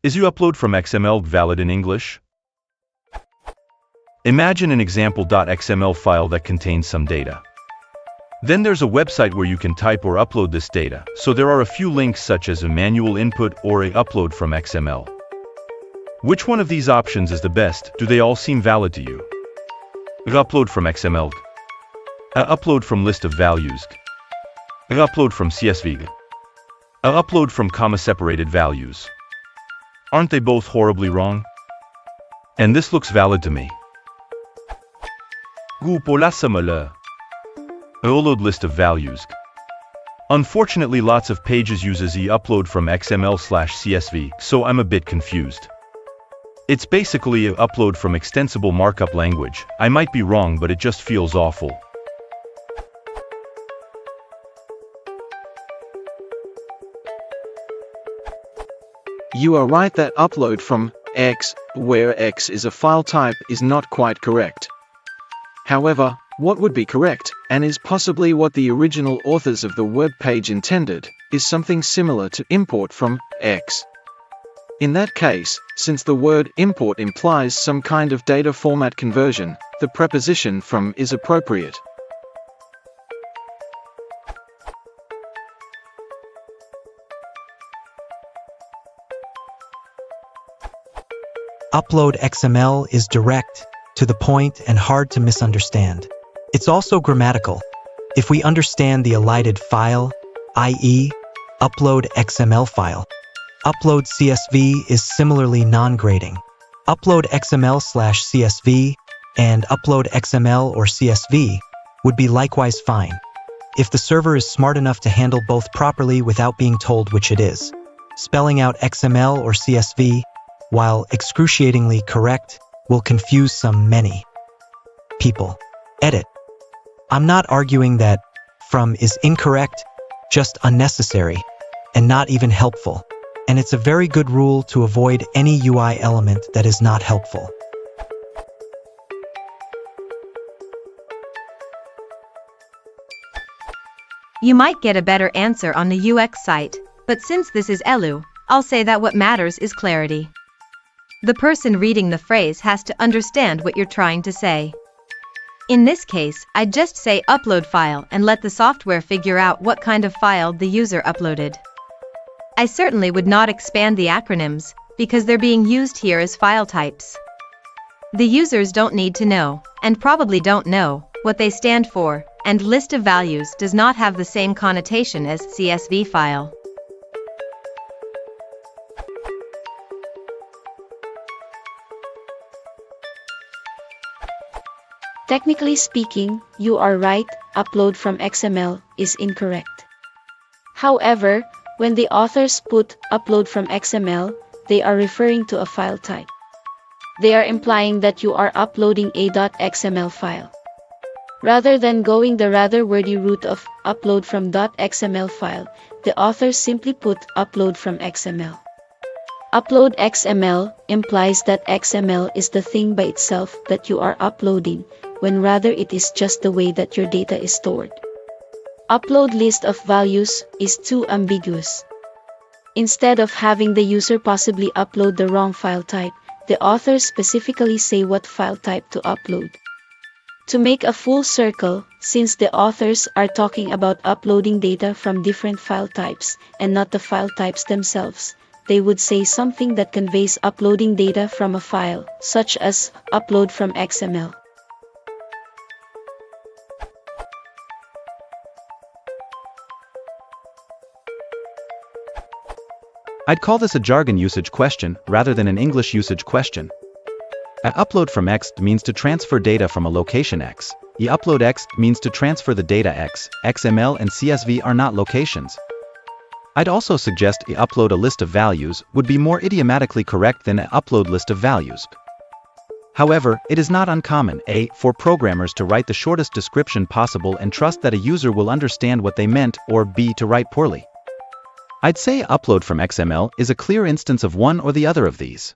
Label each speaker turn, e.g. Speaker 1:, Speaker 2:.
Speaker 1: Is your upload from XML valid in English? Imagine an example.xml file that contains some data. Then there's a website where you can type or upload this data, so there are a few links such as a manual input or a upload from XML. Which one of these options is the best? Do they all seem valid to you? Upload from XML. Upload from list of values. Upload from CSV. Upload from comma-separated values. Aren't they both horribly wrong? And this looks valid to me. Upload list of values. Unfortunately, lots of pages uses upload from XML/CSV, so I'm a bit confused. It's basically a upload from extensible markup language. I might be wrong, but it just feels awful.
Speaker 2: You are right that upload from X, where X is a file type, is not quite correct. However, what would be correct, and is possibly what the original authors of the web page intended, is something similar to import from X. In that case, since the word import implies some kind of data format conversion, the preposition from is appropriate.
Speaker 3: Upload XML is direct, to the point, and hard to misunderstand. It's also grammatical. If we understand the elided file, i.e., upload XML file, upload CSV is similarly non-grading. Upload XML/CSV and upload XML or CSV would be likewise fine, if the server is smart enough to handle both properly without being told which it is. Spelling out XML or CSV, while excruciatingly correct, will confuse many people. Edit. I'm not arguing that from is incorrect, just unnecessary, and not even helpful. And it's a very good rule to avoid any UI element that is not helpful.
Speaker 4: You might get a better answer on the UX site, but since this is Elu, I'll say that what matters is clarity. The person reading the phrase has to understand what you're trying to say. In this case, I'd just say upload file and let the software figure out what kind of file the user uploaded. I certainly would not expand the acronyms, because they're being used here as file types. The users don't need to know, and probably don't know, what they stand for, and list of values does not have the same connotation as CSV file.
Speaker 5: Technically speaking, you are right, upload from XML is incorrect. However, when the authors put upload from XML, they are referring to a file type. They are implying that you are uploading a .xml file. Rather than going the rather wordy route of upload from .xml file, the authors simply put upload from XML. Upload XML implies that XML is the thing by itself that you are uploading, when rather it is just the way that your data is stored. Upload list of values is too ambiguous. Instead of having the user possibly upload the wrong file type, the authors specifically say what file type to upload. To make a full circle, since the authors are talking about uploading data from different file types and not the file types themselves, they would say something that conveys uploading data from a file, such as upload from XML.
Speaker 6: I'd call this a jargon usage question rather than an English usage question. A upload from X means to transfer data from a location X. Upload X means to transfer the data X. XML and CSV are not locations. I'd also suggest upload a list of values would be more idiomatically correct than upload list of values. However, it is not uncommon for programmers to write the shortest description possible and trust that a user will understand what they meant, or b to write poorly. I'd say upload from XML is a clear instance of one or the other of these.